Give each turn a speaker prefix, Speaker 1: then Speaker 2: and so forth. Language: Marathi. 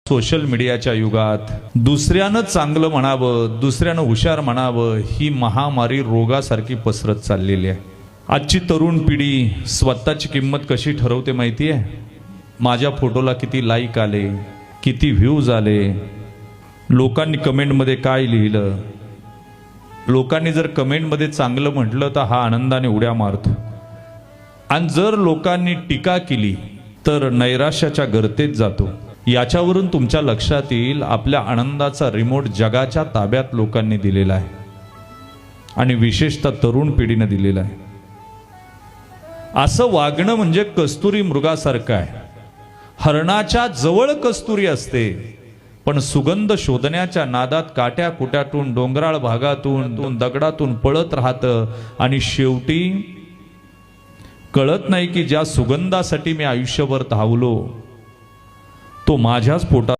Speaker 1: सोशल मीडियाच्या युगात दुसऱ्यानं चांगलं म्हणावं, दुसऱ्यानं हुशार म्हणावं, ही महामारी रोगासारखी पसरत चाललेली आहे। आजची तरुण पिढी स्वतःची किंमत कशी ठरवते माहिती आहे? माझ्या फोटोला किती लाईक आले, किती व्ह्यूज आले, लोकांनी कमेंटमध्ये काय लिहिलं। लोकांनी जर कमेंटमध्ये चांगलं म्हटलं तर हा आनंदाने उड्या मारतो, आणि जर लोकांनी टीका केली तर नैराश्याच्या गर्तेत जातो। याच्यावरून तुमच्या लक्षात येईल आपल्या आनंदाचा रिमोट जगाच्या ताब्यात लोकांनी दिलेला आहे, आणि विशेषतः तरुण पिढीने दिलेला आहे। असं वागणं म्हणजे कस्तुरी मृगासारखं आहे। हरणाच्या जवळ कस्तुरी असते, पण सुगंध शोधण्याच्या नादात काट्या कुट्यातून, डोंगराळ भागातून, दगडातून पळत राहतं, आणि शेवटी कळत नाही की ज्या सुगंधासाठी मी आयुष्यभर धावलो तो माझ्याच पोटात